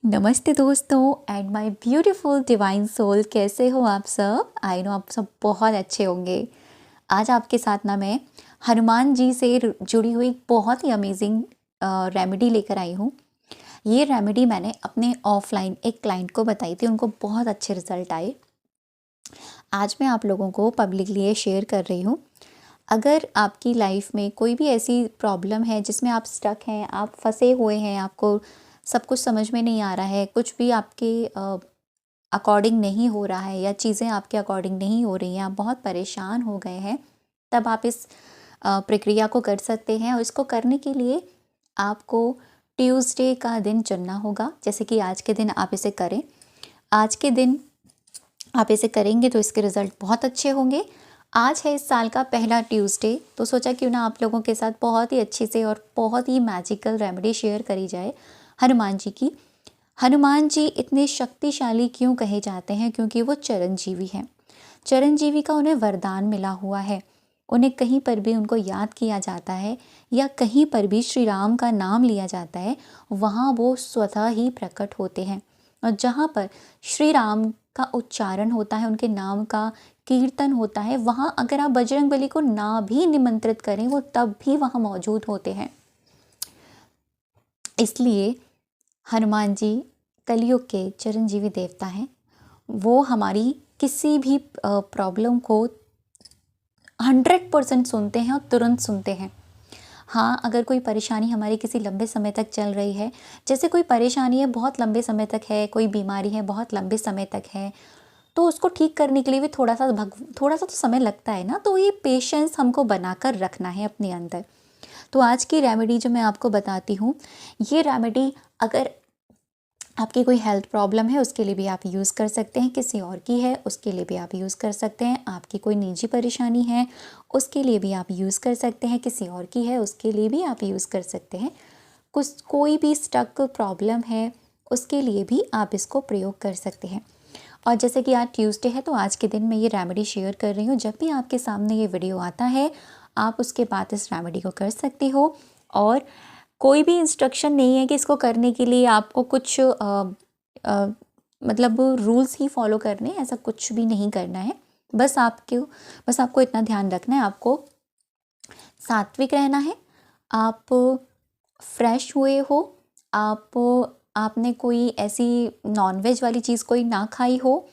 नमस्ते दोस्तों and my beautiful divine soul, कैसे हो आप सब। आई नो आप सब बहुत अच्छे होंगे। आज आपके साथ ना मैं हनुमान जी से जुड़ी हुई बहुत ही अमेजिंग रेमेडी लेकर आई हूँ। ये रेमेडी मैंने अपने ऑफलाइन एक क्लाइंट को बताई थी, उनको बहुत अच्छे रिजल्ट आए। आज मैं आप लोगों को पब्लिकली ये शेयर कर रही हूँ। अगर आपकी लाइफ में कोई भी ऐसी प्रॉब्लम है जिसमें आप स्टक हैं, आप फंसे हुए हैं, आपको सब कुछ समझ में नहीं आ रहा है, कुछ भी आपके अकॉर्डिंग नहीं हो रहा है या चीज़ें आपके अकॉर्डिंग नहीं हो रही हैं, आप बहुत परेशान हो गए हैं, तब आप इस प्रक्रिया को कर सकते हैं। और इसको करने के लिए आपको ट्यूसडे का दिन चुनना होगा। जैसे कि आज के दिन आप इसे करें, आज के दिन आप इसे करेंगे तो इसके रिज़ल्ट बहुत अच्छे होंगे। आज है इस साल का पहला ट्यूसडे, तो सोचा क्यों ना आप लोगों के साथ बहुत ही अच्छे से और बहुत ही मैजिकल रेमेडी शेयर करी जाए हनुमान जी की। हनुमान जी इतने शक्तिशाली क्यों कहे जाते हैं? क्योंकि वो चिरंजीवी हैं। चिरंजीवी का उन्हें वरदान मिला हुआ है। उन्हें कहीं पर भी उनको याद किया जाता है या कहीं पर भी श्री राम का नाम लिया जाता है, वहाँ वो स्वतः ही प्रकट होते हैं। और जहाँ पर श्री राम का उच्चारण होता है, उनके नाम का कीर्तन होता है, वहाँ अगर आप बजरंगबली को ना भी निमंत्रित करें, वो तब भी वहाँ मौजूद होते हैं। इसलिए हनुमान जी कलयुग के चिरंजीवी देवता हैं। वो हमारी किसी भी प्रॉब्लम को 100% सुनते हैं और तुरंत सुनते हैं। हाँ, अगर कोई परेशानी हमारी किसी लंबे समय तक चल रही है, जैसे कोई परेशानी है बहुत लंबे समय तक है, कोई बीमारी है बहुत लंबे समय तक है, तो उसको ठीक करने के लिए भी थोड़ा सा तो समय लगता है ना। तो ये पेशेंस हमको बनाकर रखना है अपने अंदर। तो आज की रेमेडी जो मैं आपको बताती हूँ, ये रेमेडी अगर आपकी कोई हेल्थ प्रॉब्लम है उसके लिए भी आप यूज़ कर सकते हैं, किसी और की है उसके लिए भी आप यूज़ कर सकते हैं, आपकी कोई निजी परेशानी है उसके लिए भी आप यूज़ कर सकते हैं, किसी और की है उसके लिए भी आप यूज़ कर सकते हैं। कोई भी स्टक प्रॉब्लम है उसके लिए भी आप इसको प्रयोग कर सकते हैं। और जैसे कि आज ट्यूसडे है, तो आज के दिन मैं ये रेमेडी शेयर कर रही हूँ। जब भी आपके सामने ये वीडियो आता है, आप उसके बाद इस रेमेडी को कर सकते हो। और कोई भी इंस्ट्रक्शन नहीं है कि इसको करने के लिए आपको कुछ मतलब रूल्स ही फॉलो करने, ऐसा कुछ भी नहीं करना है। बस आपको इतना ध्यान रखना है, आपको सात्विक रहना है, आप फ्रेश हुए हो, आपने कोई ऐसी नॉनवेज वाली चीज़ कोई ना खाई हो,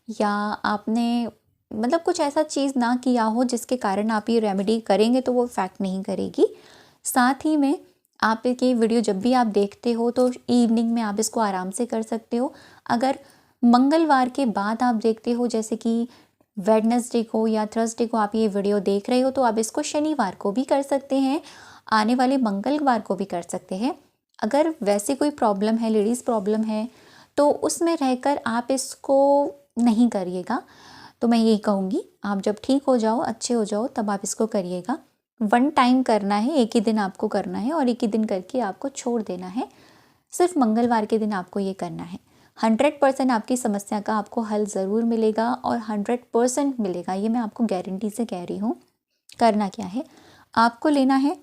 या आपने मतलब कुछ ऐसा चीज़ ना किया हो जिसके कारण आप ये रेमेडी करेंगे तो वो इफ़ेक्ट नहीं करेगी। साथ ही में आप ये वीडियो जब भी आप देखते हो तो इवनिंग में आप इसको आराम से कर सकते हो। अगर मंगलवार के बाद आप देखते हो, जैसे कि वेडनेसडे को या थर्सडे को आप ये वीडियो देख रहे हो, तो आप इसको शनिवार को भी कर सकते हैं, आने वाले मंगलवार को भी कर सकते हैं। अगर वैसे कोई प्रॉब्लम है, लेडीज़ प्रॉब्लम है, तो उसमें रहकर आप इसको नहीं करिएगा। तो मैं यही कहूँगी, आप जब ठीक हो जाओ, अच्छे हो जाओ, तब आप इसको करिएगा। 1 टाइम करना है, एक ही दिन आपको करना है और एक ही दिन करके आपको छोड़ देना है। सिर्फ मंगलवार के दिन आपको ये करना है। 100% आपकी समस्या का आपको हल ज़रूर मिलेगा और 100% मिलेगा, ये मैं आपको गारंटी से कह रही हूँ। करना क्या है, आपको लेना है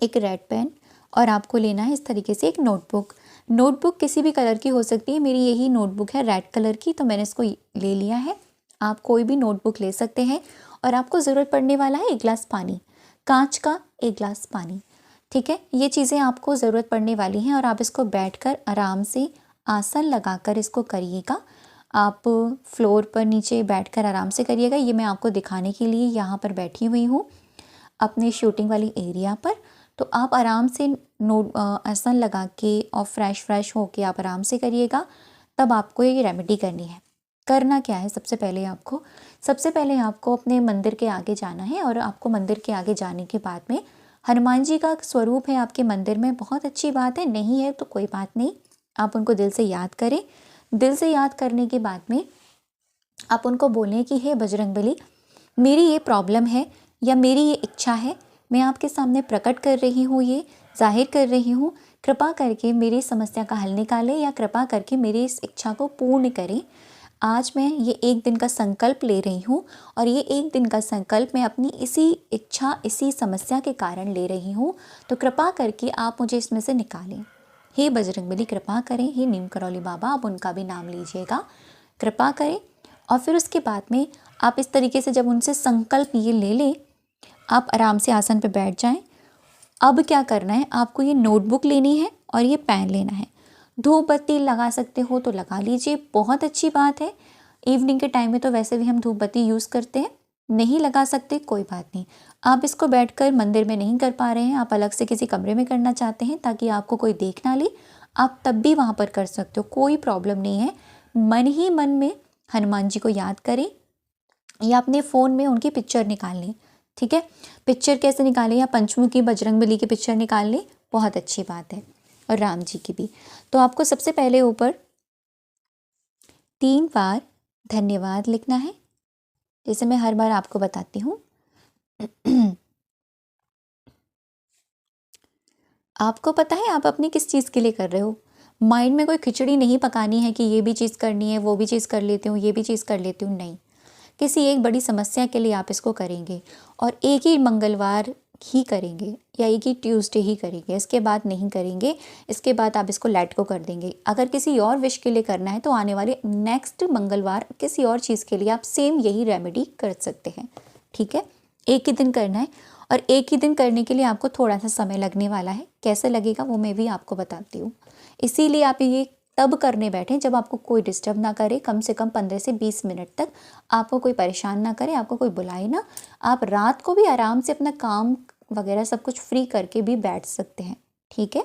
एक रेड पेन और आपको लेना है इस तरीके से एक नोटबुक। नोटबुक किसी भी कलर की हो सकती है, मेरी यही नोटबुक है रेड कलर की, तो मैंने इसको ले लिया है। आप कोई भी नोटबुक ले सकते हैं। और आपको ज़रूरत पड़ने वाला है 1 गिलास पानी, कांच का 1 गिलास पानी। ठीक है, ये चीज़ें आपको ज़रूरत पड़ने वाली हैं और आप इसको बैठकर आराम से आसन लगाकर इसको करिएगा। आप फ्लोर पर नीचे बैठकर आराम से करिएगा। ये मैं आपको दिखाने के लिए यहाँ पर बैठी हुई हूँ अपने शूटिंग वाली एरिया पर। तो आप आराम से आसन लगा के और फ्रेश होके आप आराम से करिएगा। तब आपको ये रेमेडी करनी है। करना क्या है, सबसे पहले आपको अपने मंदिर के आगे जाना है। और आपको मंदिर के आगे जाने के बाद में हनुमान जी का स्वरूप है आपके मंदिर में, बहुत अच्छी बात है। नहीं है तो कोई बात नहीं, आप उनको दिल से याद करें। दिल से याद करने के बाद में आप उनको बोलें कि हे बजरंगबली, मेरी ये प्रॉब्लम है या मेरी ये इच्छा है, मैं आपके सामने प्रकट कर रही हूँ, ये जाहिर कर रही हूँ। कृपा करके मेरी समस्या का हल निकालें या कृपा करके मेरी इस इच्छा को पूर्ण करें। आज मैं ये 1 दिन का संकल्प ले रही हूँ और ये 1 दिन का संकल्प मैं अपनी इसी इच्छा, इसी समस्या के कारण ले रही हूँ। तो कृपा करके आप मुझे इसमें से निकालें। हे बजरंगबली कृपा करें, हे नीम करौली बाबा, आप उनका भी नाम लीजिएगा, कृपा करें। और फिर उसके बाद में आप इस तरीके से जब उनसे संकल्प ये ले लें, आप आराम से आसन पे बैठ जाएं। अब क्या करना है, आपको ये नोटबुक लेनी है और ये पेन लेना है। धूप बत्ती लगा सकते हो तो लगा लीजिए, बहुत अच्छी बात है। इवनिंग के टाइम में तो वैसे भी हम धूप बत्ती यूज़ करते हैं, नहीं लगा सकते कोई बात नहीं। आप इसको बैठकर मंदिर में नहीं कर पा रहे हैं, आप अलग से किसी कमरे में करना चाहते हैं ताकि आपको कोई देख ना ले, आप तब भी वहाँ पर कर सकते हो, कोई प्रॉब्लम नहीं है। मन ही मन में हनुमान जी को याद करें या अपने फ़ोन में उनकी पिक्चर निकाल लें। ठीक है, पिक्चर कैसे निकालें, या पंचमुखी बजरंगबली की पिक्चर निकाल लें, बहुत अच्छी बात है, और राम जी की भी। तो आपको सबसे पहले ऊपर 3 बार धन्यवाद लिखना है, जैसे मैं हर बार आपको बताती हूँ। आपको पता है आप अपनी किस चीज़ के लिए कर रहे हो। माइंड में कोई खिचड़ी नहीं पकानी है कि ये भी चीज़ करनी है, वो भी चीज़ कर लेती हूँ, ये भी चीज़ कर लेती हूँ, नहीं। किसी एक बड़ी समस्या के लिए आप इसको करेंगे और एक ही मंगलवार ही करेंगे या एक ही ट्यूसडे ही करेंगे, इसके बाद नहीं करेंगे। इसके बाद आप इसको लेट को कर देंगे। अगर किसी और विश के लिए करना है तो आने वाले नेक्स्ट मंगलवार किसी और चीज़ के लिए आप सेम यही रेमेडी कर सकते हैं। ठीक है, एक ही दिन करना है, और एक ही दिन करने के लिए आपको थोड़ा सा समय लगने वाला है। कैसे लगेगा वो मैं भी आपको बताती हूँ। इसीलिए आप ये तब करने बैठें जब आपको कोई डिस्टर्ब ना करे, कम से कम 15 से 20 मिनट तक आपको कोई परेशान ना करे, आपको कोई बुलाए ना। आप रात को भी आराम से अपना काम वगैरह सब कुछ फ्री करके भी बैठ सकते हैं। ठीक है,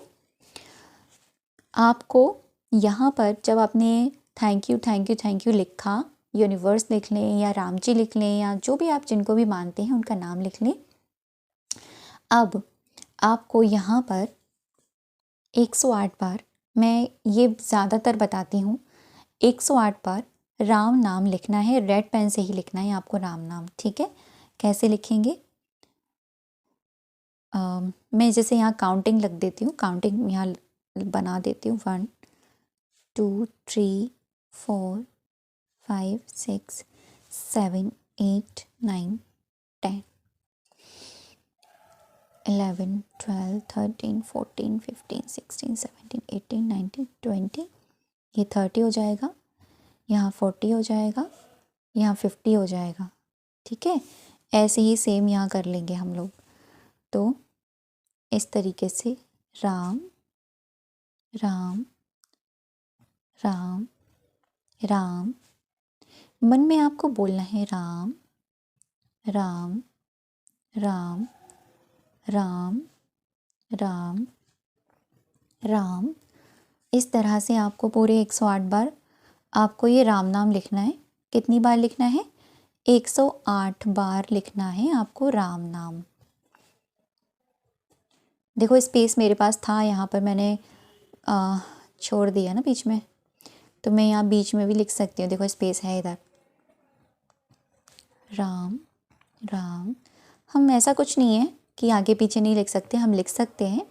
आपको यहाँ पर जब आपने thank you thank you thank you लिखा, यूनिवर्स लिख लें या राम जी लिख लें या जो भी आप जिनको भी मानते हैं उनका नाम लिख लें। अब आपको यहाँ पर 108 बार, मैं ये ज़्यादातर बताती हूँ, 108 बार राम नाम लिखना है। रेड पेन से ही लिखना है आपको राम नाम। ठीक है, कैसे लिखेंगे, मैं जैसे यहाँ काउंटिंग लग देती हूँ, काउंटिंग यहाँ बना देती हूँ। 1 2 3 4 5 6 7 8 9 10 11 12 13 14 15 16 17 18 19 20, ये 30 हो जाएगा, यहाँ 40 हो जाएगा, यहाँ 50 हो जाएगा। ठीक है, ऐसे ही सेम यहाँ कर लेंगे हम लोग। तो इस तरीके से राम राम राम राम, मन में आपको बोलना है राम राम राम राम राम राम। इस तरह से आपको पूरे 108 बार आपको ये राम नाम लिखना है। कितनी बार लिखना है, 108 बार लिखना है आपको राम नाम। देखो स्पेस मेरे पास था, यहाँ पर मैंने छोड़ दिया ना बीच में, तो मैं यहाँ बीच में भी लिख सकती हूँ। देखो स्पेस है इधर, राम राम। हम ऐसा कुछ नहीं है कि आगे पीछे नहीं लिख सकते, हम लिख सकते हैं,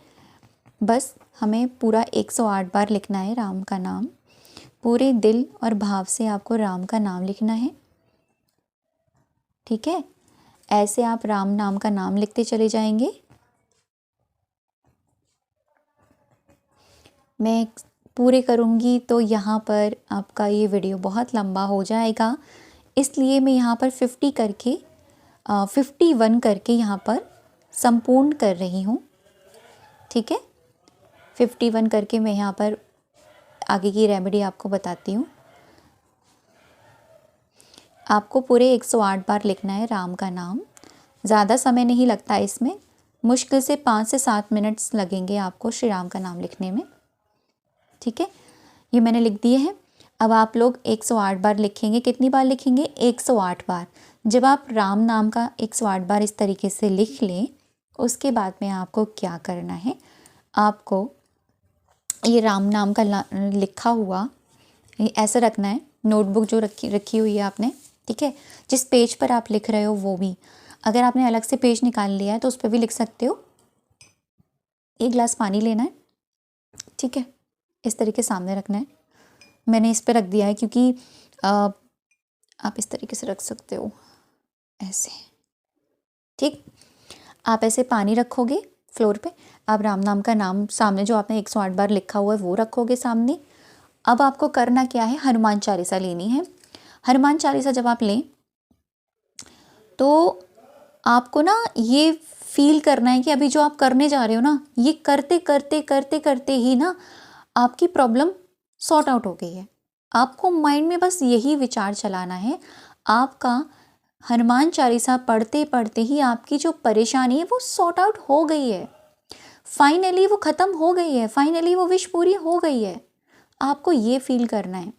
बस हमें पूरा 108 बार लिखना है राम का नाम। पूरे दिल और भाव से आपको राम का नाम लिखना है। ठीक है, ऐसे आप राम नाम का नाम लिखते चले जाएंगे। मैं पूरे करूँगी तो यहाँ पर आपका ये वीडियो बहुत लंबा हो जाएगा, इसलिए मैं यहाँ पर 50 करके 51 करके यहाँ पर संपूर्ण कर रही हूँ। ठीक है, 51 करके मैं यहाँ पर आगे की रेमेडी आपको बताती हूँ। आपको पूरे 108 बार लिखना है राम का नाम। ज़्यादा समय नहीं लगता इसमें, मुश्किल से 5 से 7 मिनट्स लगेंगे आपको श्री राम का नाम लिखने में। ठीक है, ये मैंने लिख दिए हैं। अब आप लोग 108 बार लिखेंगे। कितनी बार लिखेंगे, 108 बार। जब आप राम नाम का 108 बार इस तरीके से लिख लें, उसके बाद में आपको क्या करना है, आपको ये राम नाम का लिखा हुआ ऐसा रखना है। नोटबुक जो रखी हुई है आपने, ठीक है, जिस पेज पर आप लिख रहे हो वो भी, अगर आपने अलग से पेज निकाल लिया है तो उस पर भी लिख सकते हो। 1 गिलास पानी लेना है। ठीक है, इस तरीके सामने रखना है। मैंने इस पर रख दिया है क्योंकि आप इस तरीके से रख सकते हो, ऐसे। ठीक, आप ऐसे पानी रखोगे फ्लोर पे। आप राम नाम का नाम सामने जो आपने 108 बार लिखा हुआ है वो रखोगे सामने। अब आपको करना क्या है, हनुमान चालीसा लेनी है। हनुमान चालीसा जब आप लें तो आपको ना ये फील करना है कि अभी जो आप करने जा रहे हो ना, ये करते करते करते करते ही ना आपकी प्रॉब्लम सॉर्ट आउट हो गई है। आपको माइंड में बस यही विचार चलाना है, आपका हनुमान चालीसा पढ़ते पढ़ते ही आपकी जो परेशानी है वो सॉर्ट आउट हो गई है, फाइनली वो ख़त्म हो गई है, फाइनली वो विश पूरी हो गई है। आपको ये फील करना है,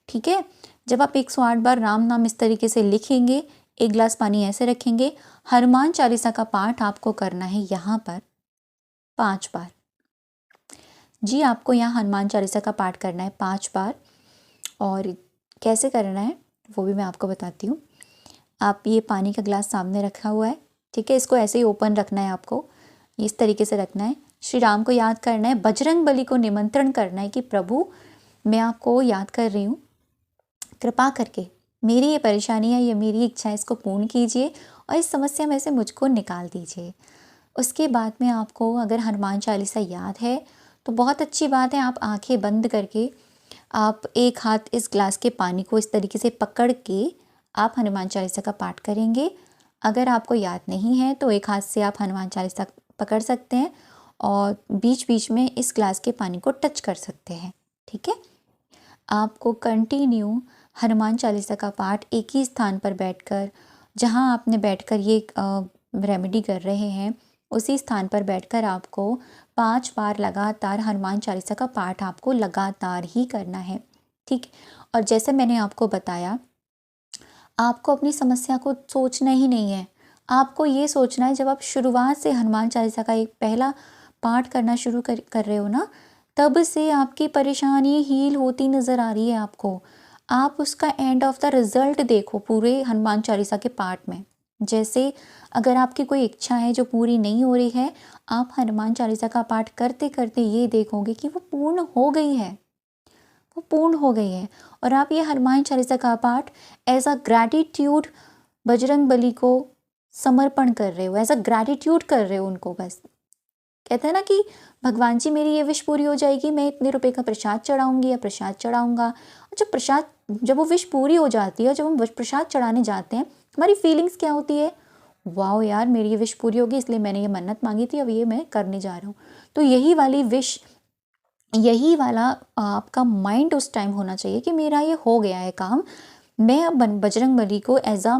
ठीक है। जब आप 108 बार राम नाम इस तरीके से लिखेंगे, एक गिलास पानी ऐसे रखेंगे, हनुमान चालीसा का पाठ आपको करना है यहाँ पर 5 बार। जी, आपको यहाँ हनुमान चालीसा का पाठ करना है 5 बार। और कैसे करना है वो भी मैं आपको बताती हूँ। आप ये पानी का गिलास सामने रखा हुआ है, ठीक है, इसको ऐसे ही ओपन रखना है, आपको इस तरीके से रखना है। श्री राम को याद करना है, बजरंग बली को निमंत्रण करना है कि प्रभु मैं आपको याद कर रही हूँ, कृपा करके मेरी ये परेशानी है, ये मेरी इच्छा है, इसको पूर्ण कीजिए और इस समस्या में से मुझको निकाल दीजिए। उसके बाद में आपको अगर हनुमान चालीसा याद है तो बहुत अच्छी बात है, आप आंखें बंद करके आप एक हाथ इस ग्लास के पानी को इस तरीके से पकड़ के आप हनुमान चालीसा का पाठ करेंगे। अगर आपको याद नहीं है तो एक हाथ से आप हनुमान चालीसा पकड़ सकते हैं और बीच बीच में इस ग्लास के पानी को टच कर सकते हैं, ठीक है। आपको कंटिन्यू हनुमान चालीसा का पाठ एक ही स्थान पर बैठकर, जहां आपने बैठकर ये रेमेडी कर रहे हैं, उसी स्थान पर बैठकर आपको 5 बार लगातार हनुमान चालीसा का पाठ आपको लगातार ही करना है, ठीक। और जैसे मैंने आपको बताया, आपको अपनी समस्या को सोचना ही नहीं है, आपको ये सोचना है, जब आप शुरुआत से हनुमान चालीसा का एक पहला पाठ करना शुरू कर रहे हो ना, तब से आपकी परेशानी हील होती नज़र आ रही है आपको। आप उसका एंड ऑफ द रिज़ल्ट देखो पूरे हनुमान चालीसा के पाठ में। जैसे अगर आपकी कोई इच्छा है जो पूरी नहीं हो रही है, आप हनुमान चालीसा का पाठ करते करते ये देखोगे कि वो पूर्ण हो गई है, वो पूर्ण हो गई है। और आप ये हनुमान चालीसा का पाठ as a gratitude Bajrang Bali को समर्पण कर रहे हो, एज अ ग्रैटिट्यूड कर रहे हो उनको। बस कहते हैं ना कि भगवान जी मेरी ये विश पूरी हो जाएगी, मैं इतने रुपए का प्रसाद चढ़ाऊंगी या प्रसाद चढ़ाऊंगा। और जब वो विश पूरी हो जाती है, जब हम प्रसाद चढ़ाने जाते हैं, हमारी फीलिंग्स क्या होती है, वाओ यार मेरी ये विश पूरी होगी, इसलिए मैंने ये मन्नत मांगी थी, अब ये मैं करने जा रहा हूँ। तो यही वाली विश, यही वाला आपका माइंड उस टाइम होना चाहिए कि मेरा ये हो गया है काम, मैं अब बजरंग बली को एज अ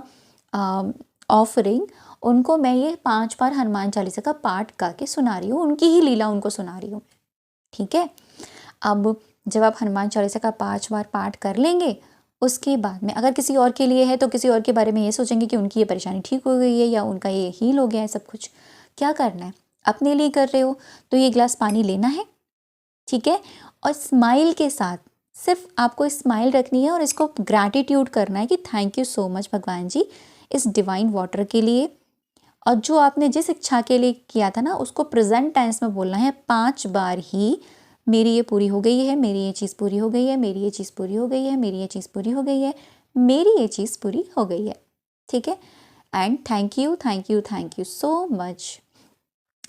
ऑफरिंग उनको मैं ये 5 बार हनुमान चालीसा का पाठ गा के सुना रही हूँ, उनकी ही लीला उनको सुना रही हूँ, ठीक है। अब जब आप हनुमान चालीसा का 5 बार पाठ कर लेंगे, उसके बाद में अगर किसी और के लिए है तो किसी और के बारे में ये सोचेंगे कि उनकी ये परेशानी ठीक हो गई है या उनका ये हील हो गया है सब कुछ। क्या करना है, अपने लिए कर रहे हो तो ये गिलास पानी लेना है, ठीक है, और स्माइल के साथ, सिर्फ आपको स्माइल रखनी है और इसको ग्रैटिट्यूड करना है कि थैंक यू सो मच भगवान जी इस डिवाइन वाटर के लिए। और जो आपने जिस इच्छा के लिए किया था ना, उसको प्रेजेंट टेंस में बोलना है 5 बार ही, मेरी ये पूरी हो गई है, मेरी ये चीज़ पूरी हो गई है, मेरी ये चीज़ पूरी हो गई है, मेरी ये चीज़ पूरी हो गई है, मेरी ये चीज़ पूरी हो गई है, ठीक है। And thank you thank you thank you so much.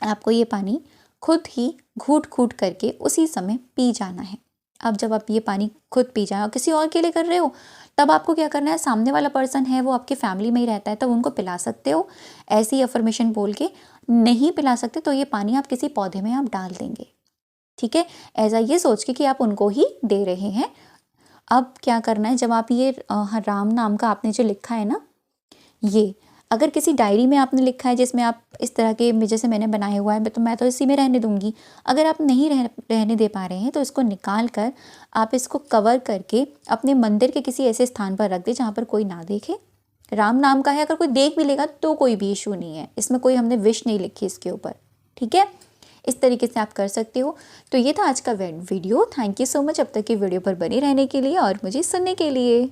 आपको ये पानी खुद ही घूट घूट करके उसी समय पी जाना है। अब जब आप ये पानी खुद पी जाए और किसी और के लिए कर रहे हो, तब आपको क्या करना है, सामने वाला पर्सन है वो आपके फैमिली में ही रहता है, तब उनको पिला सकते हो ऐसी अफर्मेशन बोल के। नहीं पिला सकते तो ये पानी आप किसी पौधे में आप डाल देंगे, ठीक है, ऐसा ये सोच के कि आप उनको ही दे रहे हैं। अब क्या करना है, जब आप ये राम नाम का आपने जो लिखा है ना, ये अगर किसी डायरी में आपने लिखा है जिसमें आप इस तरह के जैसे मैंने बनाया हुआ है, तो मैं तो इसी में रहने दूंगी। अगर आप नहीं रहने दे पा रहे हैं तो इसको निकाल कर आप इसको कवर करके अपने मंदिर के किसी ऐसे स्थान पर रख दें जहाँ पर कोई ना देखे। राम नाम का है, अगर कोई देख भी लेगा तो कोई भी इशू नहीं है, इसमें कोई हमने विश नहीं लिखी इसके ऊपर, ठीक है। इस तरीके से आप कर सकते हो। तो ये था आज का video. Thank you so much अब तक की वीडियो पर बने रहने के लिए और मुझे सुनने के लिए।